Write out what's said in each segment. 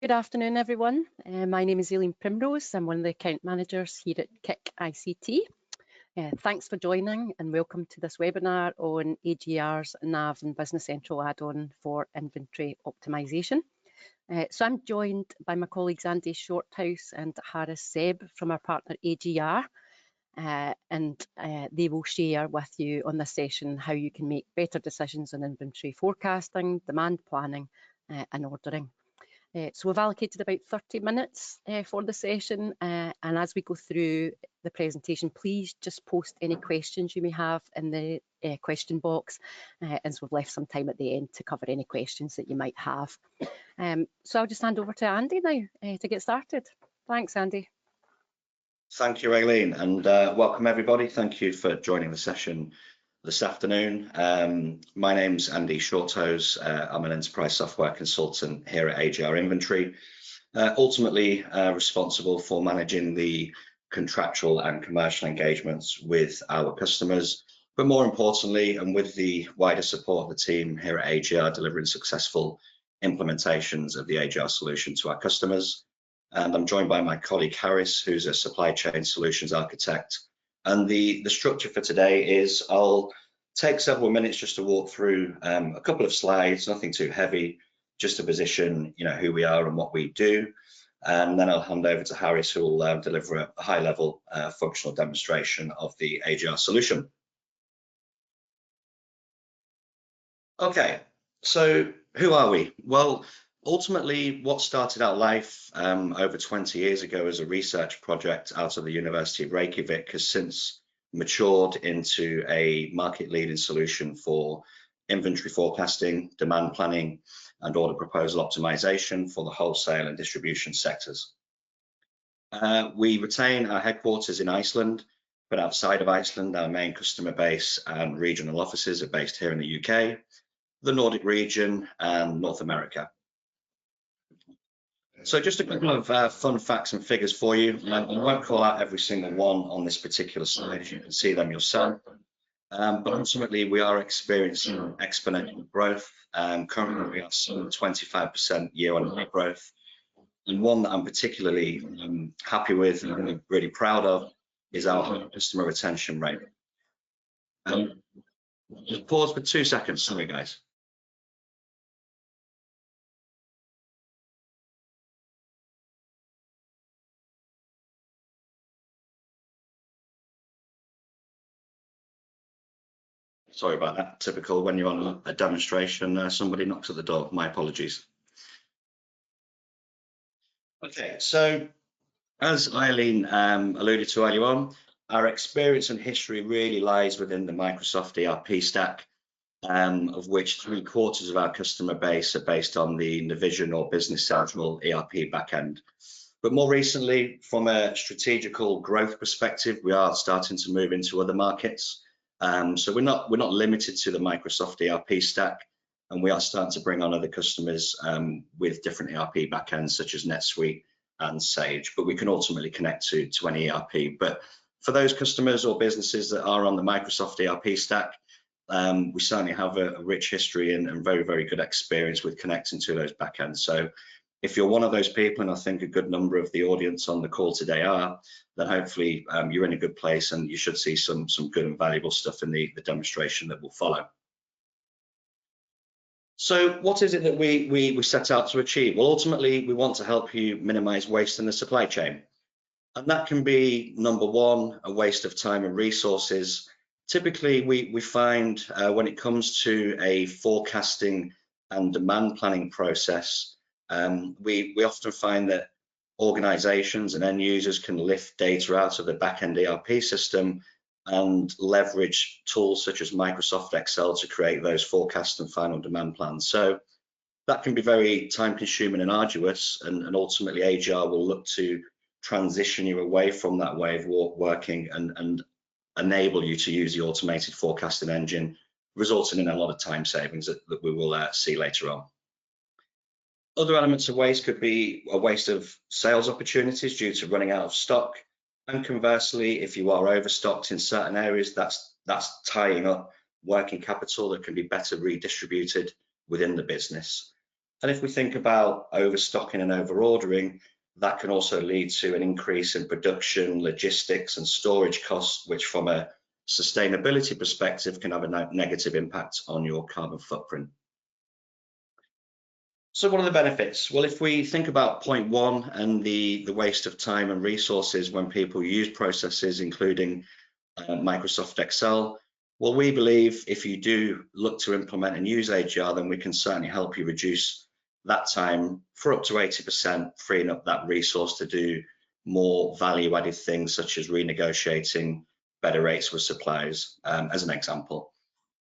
Good afternoon, everyone. My name is Aileen Primrose. I'm one of the account managers here at KIC ICT. Thanks for joining and welcome to this webinar on AGR's NAV and Business Central add-on for inventory optimisation. So I'm joined by my colleagues Andy Shorthouse and Harris Seb from our partner AGR. And they will share with you on this session how you can make better decisions on inventory forecasting, demand planning and ordering. So we've allocated about 30 minutes for the session, and as we go through the presentation, please just post any questions you may have in the question box, as we've left some time at the end to cover any questions that you might have. So I'll just hand over to Andy now to get started. Thanks, Andy. Thank you, Aileen, and welcome everybody. Thank you for joining the session this afternoon. My name's Andy Shorthouse. I'm an enterprise software consultant here at AGR Inventory, ultimately responsible for managing the contractual and commercial engagements with our customers, but more importantly, and with the wider support of the team here at AGR, delivering successful implementations of the AGR solution to our customers. And I'm joined by my colleague Harris, who's a supply chain solutions architect. And the structure for today is I'll take several minutes just to walk through a couple of slides, nothing too heavy, just to position who we are and what we do. And then I'll hand over to Harris, who will deliver a high-level functional demonstration of the AGR solution. Okay, so who are we? Well, ultimately, what started out life over 20 years ago as a research project out of the University of Reykjavik has since matured into a market-leading solution for inventory forecasting, demand planning, and order proposal optimization for the wholesale and distribution sectors. We retain our headquarters in Iceland, but outside of Iceland, our main customer base and regional offices are based here in the UK, the Nordic region, and North America. So just a couple of fun facts and figures for you. I won't call out every single one on this particular slide, you can see them yourself. But ultimately, we are experiencing exponential growth. Currently, we are seeing 25% year-on-year growth. And one that I'm particularly happy with and really proud of is our customer retention rate. Just pause for 2 seconds, sorry guys. Sorry about that. Typical when you're on a demonstration, somebody knocks at the door. My apologies. Okay, so as Aileen alluded to earlier on, our experience and history really lies within the Microsoft ERP stack, of which 3/4 of our customer base are based on the Navision or Business Central ERP backend. But more recently, from a strategical growth perspective, we are starting to move into other markets. So we're not limited to the Microsoft ERP stack, and we are starting to bring on other customers with different ERP backends such as NetSuite and Sage, but we can ultimately connect to any ERP. But for those customers or businesses that are on the Microsoft ERP stack, we certainly have a rich history and very, very good experience with connecting to those backends. So if you're one of those people, and I think a good number of the audience on the call today are, then hopefully you're in a good place and you should see some good and valuable stuff in the demonstration that will follow. So what is it that we set out to achieve? Well, ultimately, we want to help you minimize waste in the supply chain. And that can be, number one, a waste of time and resources. Typically, we find when it comes to a forecasting and demand planning process, we often find that organizations and end users can lift data out of the back-end ERP system and leverage tools such as Microsoft Excel to create those forecasts and final demand plans. So that can be very time consuming and arduous, and ultimately AGR will look to transition you away from that way of working and enable you to use the automated forecasting engine, resulting in a lot of time savings that we will see later on. Other elements of waste could be a waste of sales opportunities due to running out of stock. And conversely, if you are overstocked in certain areas, that's tying up working capital that can be better redistributed within the business. And if we think about overstocking and over-ordering, that can also lead to an increase in production, logistics, and storage costs, which from a sustainability perspective can have a negative impact on your carbon footprint. So what are the benefits? Well, if we think about point one and the waste of time and resources when people use processes, including Microsoft Excel, well, we believe if you do look to implement and use AGR, then we can certainly help you reduce that time for up to 80%, freeing up that resource to do more value-added things such as renegotiating better rates with suppliers, as an example.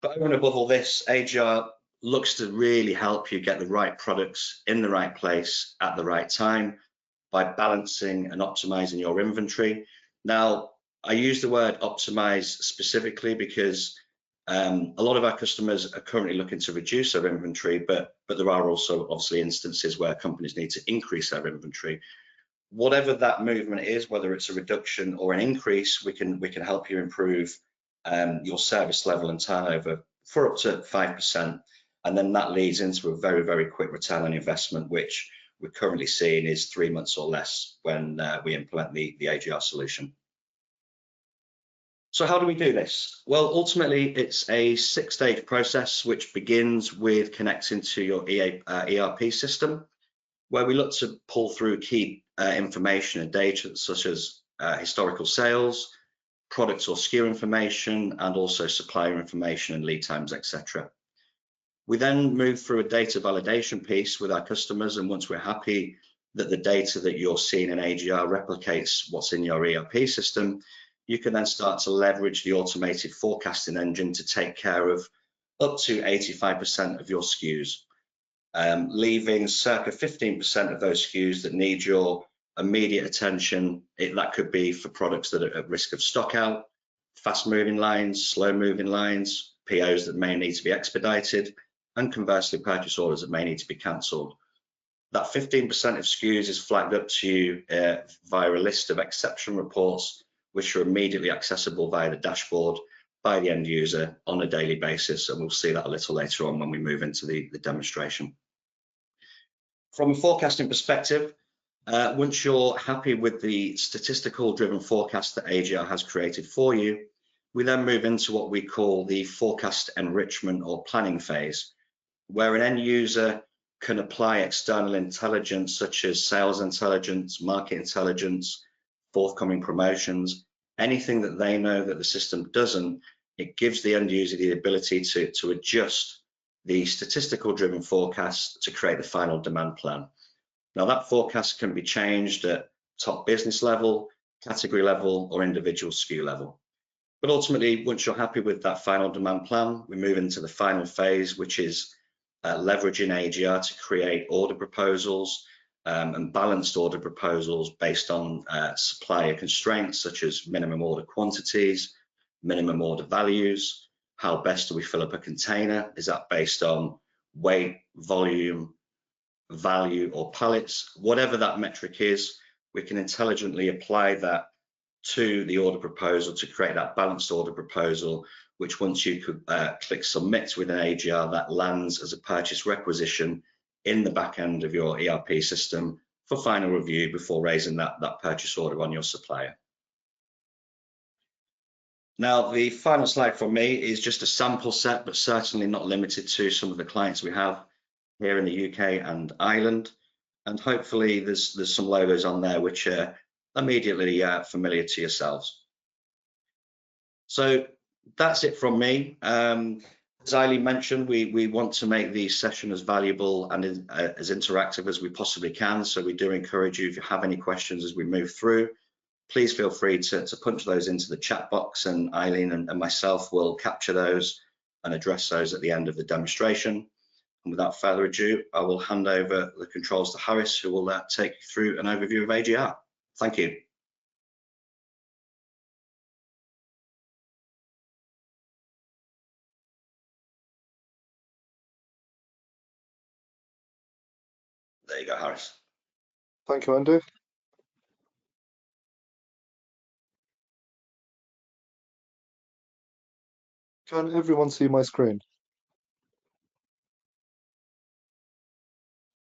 But over and above all this, AGR looks to really help you get the right products in the right place at the right time by balancing and optimizing your inventory. Now, I use the word optimize specifically because a lot of our customers are currently looking to reduce their inventory, but there are also obviously instances where companies need to increase their inventory. Whatever that movement is, whether it's a reduction or an increase, we can help you improve your service level and turnover for up to 5%. And then that leads into a very, very quick return on investment, which we're currently seeing is 3 months or less when we implement the AGR solution. So how do we do this? Well, ultimately, it's a 6-stage process, which begins with connecting to your ERP system, where we look to pull through key information and data such as historical sales, products or SKU information, and also supplier information and lead times, etc. We then move through a data validation piece with our customers, and once we're happy that the data that you're seeing in AGR replicates what's in your ERP system, you can then start to leverage the automated forecasting engine to take care of up to 85% of your SKUs, leaving circa 15% of those SKUs that need your immediate attention. That could be for products that are at risk of stock out, fast moving lines, slow moving lines, POs that may need to be expedited, and conversely purchase orders that may need to be cancelled. That 15% of SKUs is flagged up to you via a list of exception reports, which are immediately accessible via the dashboard by the end user on a daily basis, and we'll see that a little later on when we move into the demonstration. From a forecasting perspective, once you're happy with the statistical driven forecast that AGR has created for you, we then move into what we call the forecast enrichment or planning phase, where an end user can apply external intelligence such as sales intelligence, market intelligence, forthcoming promotions, anything that they know that the system doesn't. It gives the end user the ability to adjust the statistical driven forecast to create the final demand plan. Now that forecast can be changed at top business level, category level, or individual SKU level. But ultimately, once you're happy with that final demand plan, we move into the final phase, which is leveraging AGR to create order proposals and balanced order proposals based on supplier constraints such as minimum order quantities, minimum order values, how best do we fill up a container? Is that based on weight, volume, value, or pallets? Whatever that metric is, we can intelligently apply that to the order proposal to create that balanced order proposal, which once you could click submit with an AGR, that lands as a purchase requisition in the back end of your ERP system for final review before raising that purchase order on your supplier. Now, the final slide from me is just a sample set, but certainly not limited to some of the clients we have here in the UK and Ireland. And hopefully there's some logos on there which are immediately familiar to yourselves. So that's it from me. As Eileen mentioned, we want to make the session as valuable and as interactive as we possibly can. So we do encourage you, if you have any questions as we move through, please feel free to punch those into the chat box, and Eileen and myself will capture those and address those at the end of the demonstration. And without further ado, I will hand over the controls to Harris, who will take you through an overview of AGR. Thank you. There you go, Harris. Thank you, Andy. Can everyone see my screen?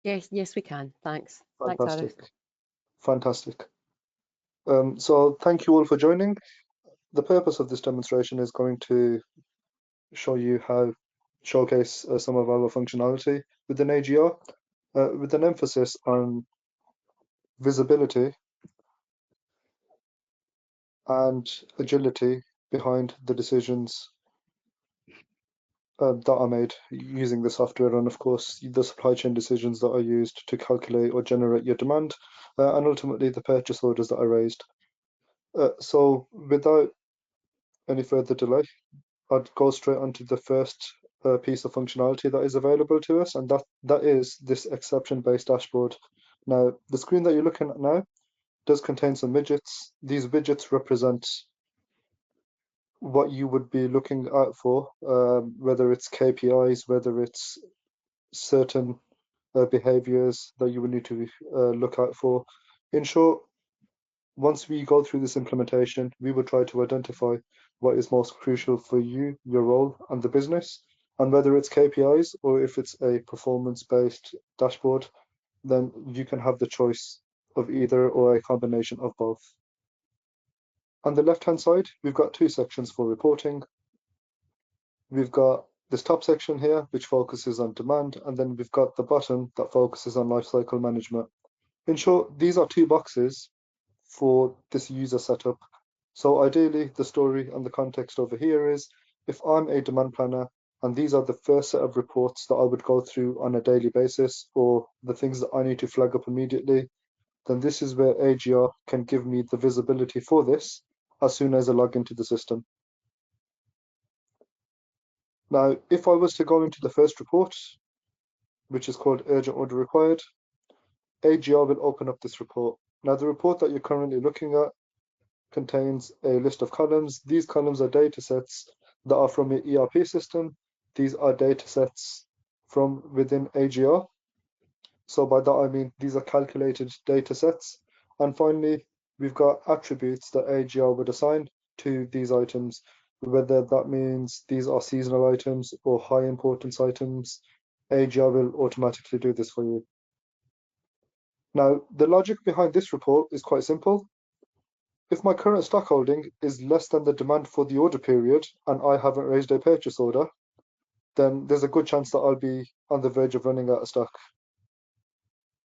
Yes, we can. Thanks. Thanks, Arif. Fantastic. So thank you all for joining. The purpose of this demonstration is going to show you how showcase some of our functionality within AGR, with an emphasis on visibility and agility behind the decisions that are made using the software, and of course the supply chain decisions that are used to calculate or generate your demand, and ultimately the purchase orders that are raised. So without any further delay, I'd go straight onto the first piece of functionality that is available to us, and that is this exception-based dashboard. Now, the screen that you're looking at now does contain some widgets. These widgets represent what you would be looking out for, whether it's KPIs, whether it's certain behaviors that you would need to look out for. In short, once we go through this implementation, we will try to identify what is most crucial for you, your role, and the business. And whether it's KPIs or if it's a performance-based dashboard, then you can have the choice of either or a combination of both. On the left-hand side, we've got two sections for reporting. We've got this top section here, which focuses on demand, and then we've got the bottom that focuses on lifecycle management. In short, these are two boxes for this user setup. So ideally, the story and the context over here is, if I'm a demand planner and these are the first set of reports that I would go through on a daily basis, or the things that I need to flag up immediately, then this is where AGR can give me the visibility for this as soon as I log into the system. Now, if I was to go into the first report, which is called Urgent Order Required, AGR will open up this report. Now, the report that you're currently looking at contains a list of columns. These columns are data sets that are from your ERP system. These are data sets from within AGR. So by that I mean these are calculated data sets. And finally, we've got attributes that AGR would assign to these items, whether that means these are seasonal items or high importance items. AGR will automatically do this for you. Now, the logic behind this report is quite simple. If my current stock holding is less than the demand for the order period and I haven't raised a purchase order, then there's a good chance that I'll be on the verge of running out of stock.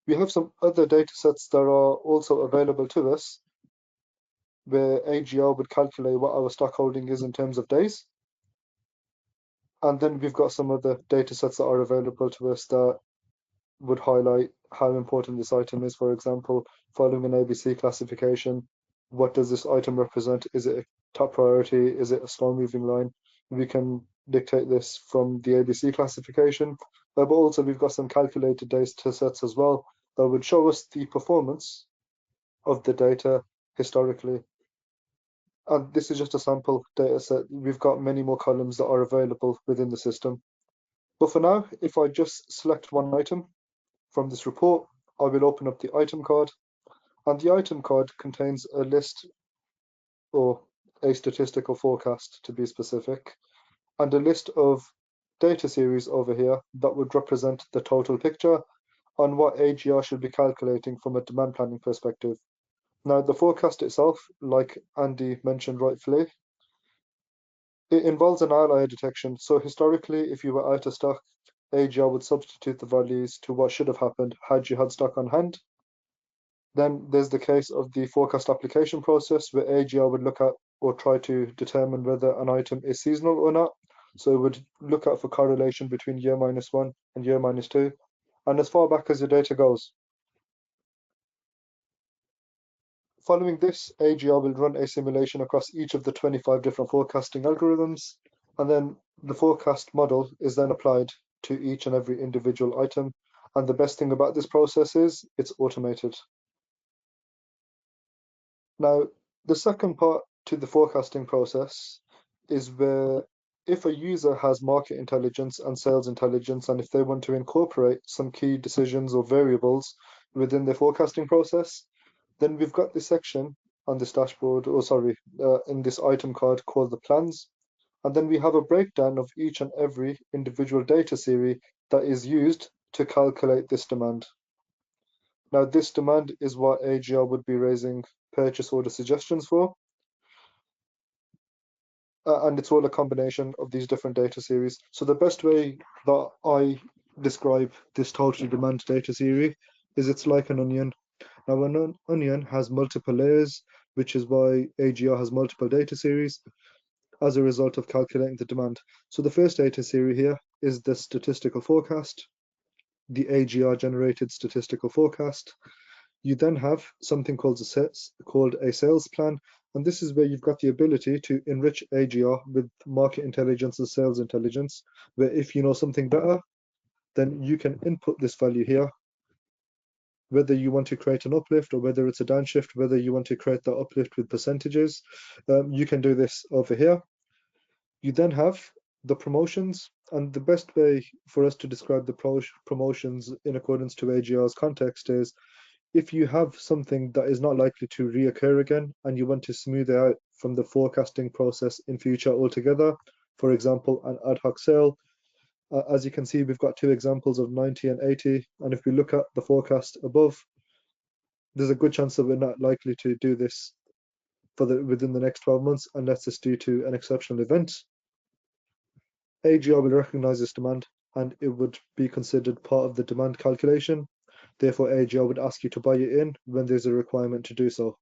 We have some other data sets that are also available to us, where AGR would calculate what our stock holding is in terms of days. And then we've got some other data sets that are available to us that would highlight how important this item is. For example, following an ABC classification, what does this item represent? Is it a top priority? Is it a slow-moving line? We can dictate this from the ABC classification, but also we've got some calculated data sets as well that would show us the performance of the data historically. And this is just a sample data set. We've got many more columns that are available within the system. But for now, if I just select one item from this report, I will open up the item card, and the item card contains a list, or a statistical forecast to be specific, and a list of data series over here that would represent the total picture on what AGR should be calculating from a demand planning perspective. Now, the forecast itself, like Andy mentioned rightfully, it involves an outlier detection. So historically, if you were out of stock, AGR would substitute the values to what should have happened had you had stock on hand. Then there's the case of the forecast application process, where AGR would look at or try to determine whether an item is seasonal or not. So it would look out for correlation between year -1 and year -2, and as far back as your data goes. Following this, AGR will run a simulation across each of the 25 different forecasting algorithms, and then the forecast model is then applied to each and every individual item. And the best thing about this process is it's automated. Now, the second part to the forecasting process is where, if a user has market intelligence and sales intelligence, and if they want to incorporate some key decisions or variables within their forecasting process, then we've got this section on this dashboard, or sorry, in this item card called the plans. And then we have a breakdown of each and every individual data series that is used to calculate this demand. Now, this demand is what AGR would be raising purchase order suggestions for. And it's all a combination of these different data series. So the best way that I describe this total demand data series is it's like an onion. Now, an onion has multiple layers, which is why AGR has multiple data series as a result of calculating the demand. So the first data series here is the statistical forecast, the AGR generated statistical forecast. You then have something called a sales plan, and this is where you've got the ability to enrich AGR with market intelligence and sales intelligence, where if you know something better, then you can input this value here, whether you want to create an uplift or whether it's a downshift, whether you want to create the uplift with percentages, you can do this over here. You then have the promotions, and the best way for us to describe the promotions in accordance to AGR's context is if you have something that is not likely to reoccur again and you want to smooth it out from the forecasting process in future altogether, for example, an ad hoc sale, as you can see, we've got two examples of 90 and 80. And if we look at the forecast above, there's a good chance that we're not likely to do this within the next 12 months unless it's due to an exceptional event. AGR will recognize this demand and it would be considered part of the demand calculation. Therefore, AGR would ask you to buy it in when there's a requirement to do so.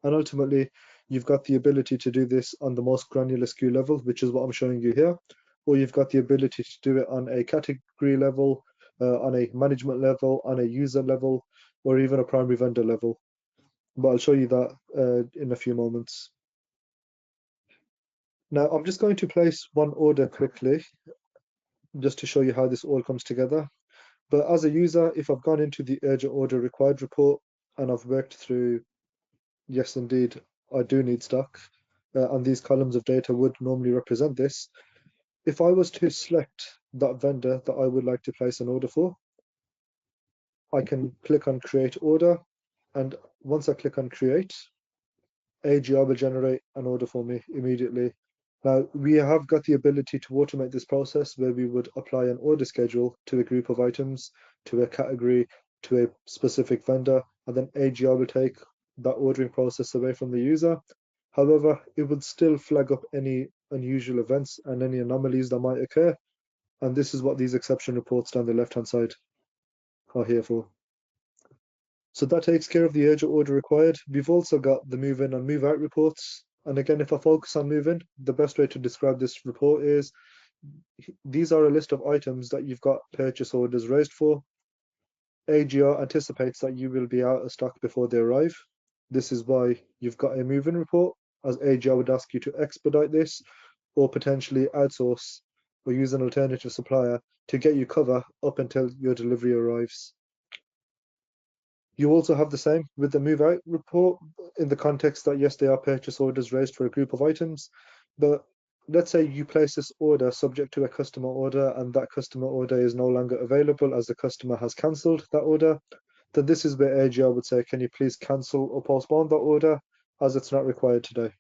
And ultimately, you've got the ability to do this on the most granular SKU level, which is what I'm showing you here, or you've got the ability to do it on a category level, on a management level, on a user level, or even a primary vendor level. But I'll show you that in a few moments. Now, I'm just going to place one order quickly, just to show you how this all comes together. But as a user, if I've gone into the urgent order required report and I've worked through, yes, indeed, I do need stock, and these columns of data would normally represent this. If I was to select that vendor that I would like to place an order for, I can click on create order. And once I click on create, AGR will generate an order for me immediately. Now, we have got the ability to automate this process where we would apply an order schedule to a group of items, to a category, to a specific vendor, and then AGR will take that ordering process away from the user. However, it would still flag up any unusual events and any anomalies that might occur. And this is what these exception reports down the left-hand side are here for. So that takes care of the urgent order required. We've also got the move in and move out reports. And again, if I focus on move in, the best way to describe this report is these are a list of items that you've got purchase orders raised for. AGR anticipates that you will be out of stock before they arrive. This is why you've got a move in report, as AGR would ask you to expedite this or potentially outsource or use an alternative supplier to get you cover up until your delivery arrives. You also have the same with the move out report in the context that yes, they are purchase orders raised for a group of items, but let's say you place this order subject to a customer order and that customer order is no longer available as the customer has cancelled that order, then this is where AGR would say, can you please cancel or postpone that order as it's not required today.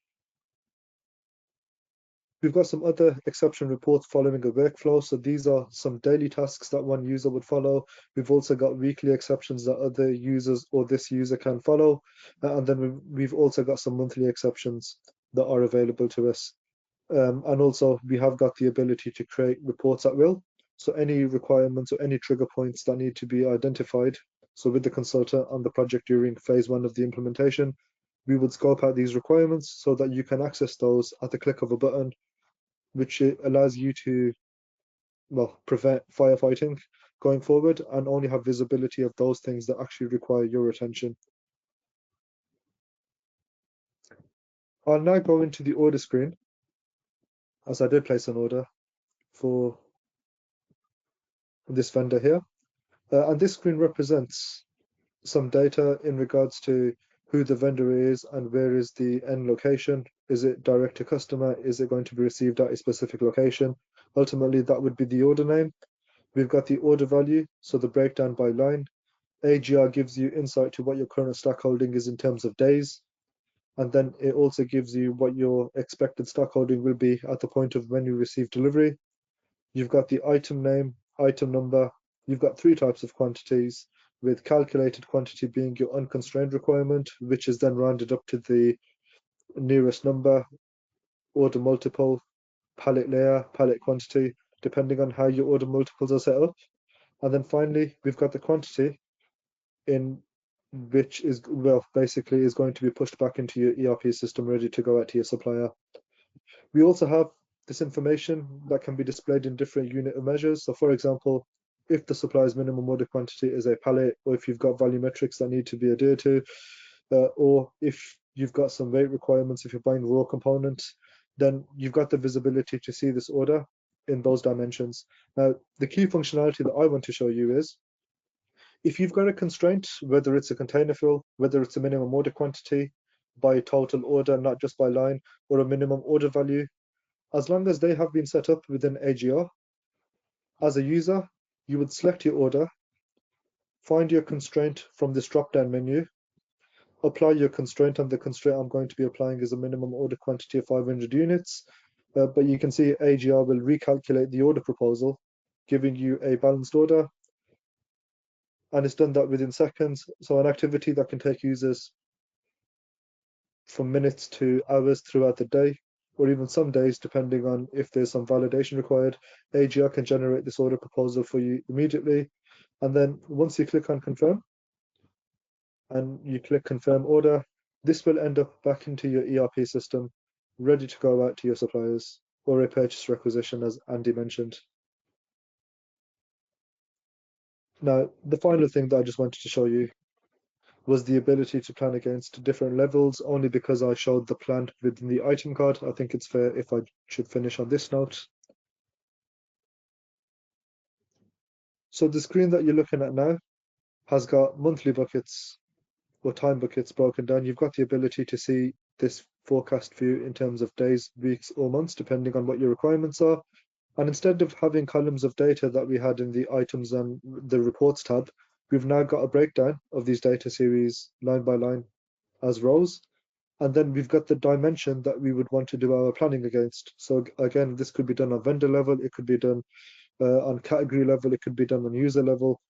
We've got some other exception reports following a workflow. So these are some daily tasks that one user would follow. We've also got weekly exceptions that other users or this user can follow. And then we've also got some monthly exceptions that are available to us. And also we have got the ability to create reports at will. So any requirements or any trigger points that need to be identified. So with the consultant on the project during phase 1 of the implementation, we would scope out these requirements so that you can access those at the click of a button, which allows you to, well, prevent firefighting going forward and only have visibility of those things that actually require your attention. I'll now go into the order screen, as I did place an order for this vendor here. And this screen represents some data in regards to who the vendor is and where is the end location. Is it direct to customer? Is it going to be received at a specific location? Ultimately, that would be the order name. We've got the order value, so the breakdown by line. AGR gives you insight to what your current stock holding is in terms of days. And then it also gives you what your expected stock holding will be at the point of when you receive delivery. You've got the item name, item number, you've got three types of quantities, with calculated quantity being your unconstrained requirement, which is then rounded up to the nearest number, order multiple, pallet layer, pallet quantity, depending on how your order multiples are set up. And then finally, we've got the quantity in which is, well, basically is going to be pushed back into your ERP system, ready to go out to your supplier. We also have this information that can be displayed in different unit of measures. So for example, if the supplier's minimum order quantity is a pallet, or if you've got value metrics that need to be adhered to, or if you've got some weight requirements, if you're buying raw components, then you've got the visibility to see this order in those dimensions. Now, the key functionality that I want to show you is, if you've got a constraint, whether it's a container fill, whether it's a minimum order quantity by total order, not just by line, or a minimum order value, as long as they have been set up within AGR, as a user, you would select your order, find your constraint from this drop-down menu, apply your constraint, and the constraint I'm going to be applying is a minimum order quantity of 500 units. But you can see AGR will recalculate the order proposal, giving you a balanced order, and it's done that within seconds. So an activity that can take users from minutes to hours throughout the day, or even some days, depending on if there's some validation required, AGR can generate this order proposal for you immediately. And then once you click on confirm, and you click confirm order, this will end up back into your ERP system, ready to go out to your suppliers, or a purchase requisition, as Andy mentioned. Now, the final thing that I just wanted to show you was the ability to plan against different levels, only because I showed the plan within the item card. I think it's fair if I should finish on this note. So the screen that you're looking at now has got monthly buckets or time buckets broken down. You've got the ability to see this forecast view in terms of days, weeks, or months, depending on what your requirements are. And instead of having columns of data that we had in the items and the reports tab, we've now got a breakdown of these data series line by line as rows. And then we've got the dimension that we would want to do our planning against. So again, this could be done on vendor level, it could be done on category level, it could be done on user level.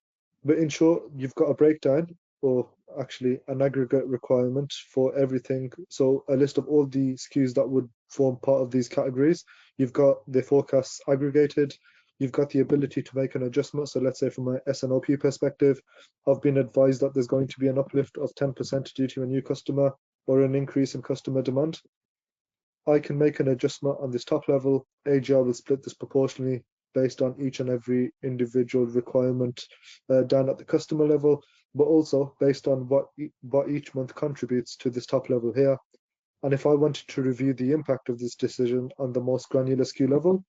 But in short, you've got a breakdown, or actually an aggregate requirement for everything. So a list of all the SKUs that would form part of these categories. You've got the forecasts aggregated. You've got the ability to make an adjustment. So let's say from an S&OP perspective, I've been advised that there's going to be an uplift of 10% due to a new customer or an increase in customer demand. I can make an adjustment on this top level. AGR will split this proportionally based on each and every individual requirement down at the customer level, but also based on what each month contributes to this top level here. And if I wanted to review the impact of this decision on the most granular SKU level,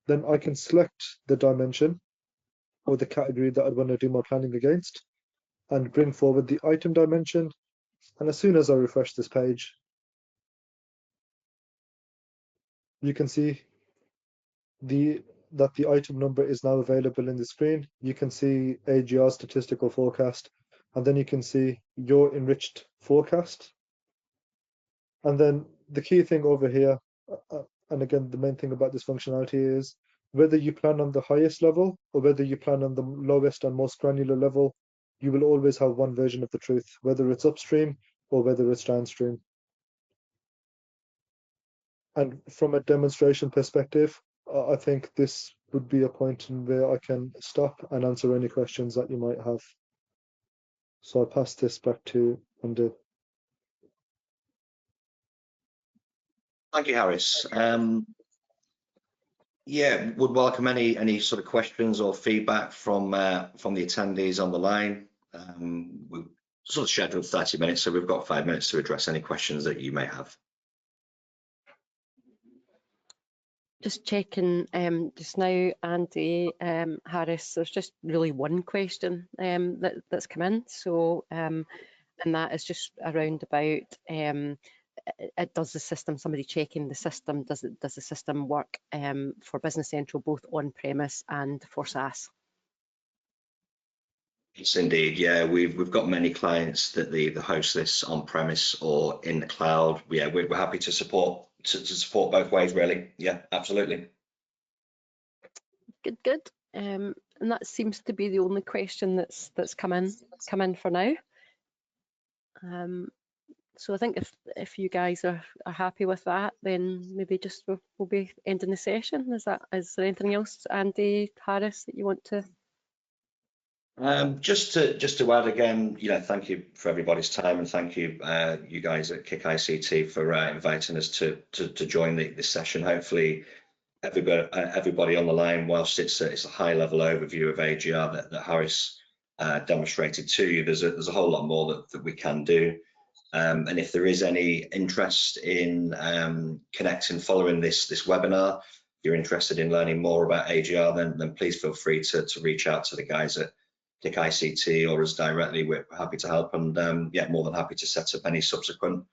then I can select the dimension or the category that I'd want to do my planning against and bring forward the item dimension. And as soon as I refresh this page, you can see that the item number is now available in the screen. You can see AGR statistical forecast, and then you can see your enriched forecast. And then the key thing over here, and again, the main thing about this functionality is whether you plan on the highest level or whether you plan on the lowest and most granular level, you will always have one version of the truth, whether it's upstream or whether it's downstream. And from a demonstration perspective, I think this would be a point in where I can stop and answer any questions that you might have. So I'll pass this back to Andy. Thank you, Harris. Yeah, would welcome any sort of questions or feedback from the attendees on the line. We've sort of scheduled 30 minutes, so we've got 5 minutes to address any questions that you may have. Just checking just now, Andy, Harris, there's just really one question that's come in. So, and that is just around about, does the system, somebody checking the system, does the system work for Business Central, both on-premise and for SaaS? Yes, indeed. Yeah, we've got many clients that they host this on-premise or in the cloud. Yeah, we're happy to support both ways, really. Yeah, absolutely. Good. And that seems to be the only question that's come in for now. So I think if you guys are happy with that, then maybe just we'll be ending the session. Is there anything else, Andy, Harris, that you want to? Just to add again, thank you for everybody's time, and thank you, you guys at Kick ICT for inviting us to join this session. Hopefully, everybody on the line, whilst it's a high level overview of AGR that Harris demonstrated to you, there's a whole lot more that we can do. And if there is any interest in connecting following this webinar, if you're interested in learning more about AGR, then please feel free to reach out to the guys at Kick ICT or us directly. We're happy to help, and more than happy to set up any subsequent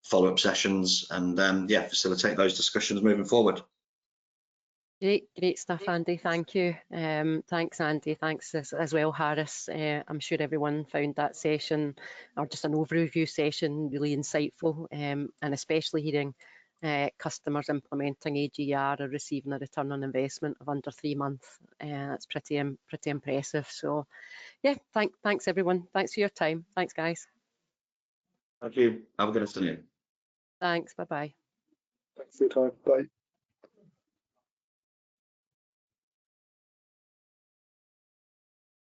follow-up sessions and facilitate those discussions moving forward. Great stuff, Andy. Thank you. Thanks, Andy. Thanks as well, Harris. I'm sure everyone found that session, or just an overview session, really insightful, and especially hearing customers implementing AGR or receiving a return on investment of under 3 months. That's pretty impressive. So, yeah, thanks everyone. Thanks for your time. Thanks, guys. Thank you. Have a good afternoon. Thanks. Bye-bye. Thanks for your time. Bye.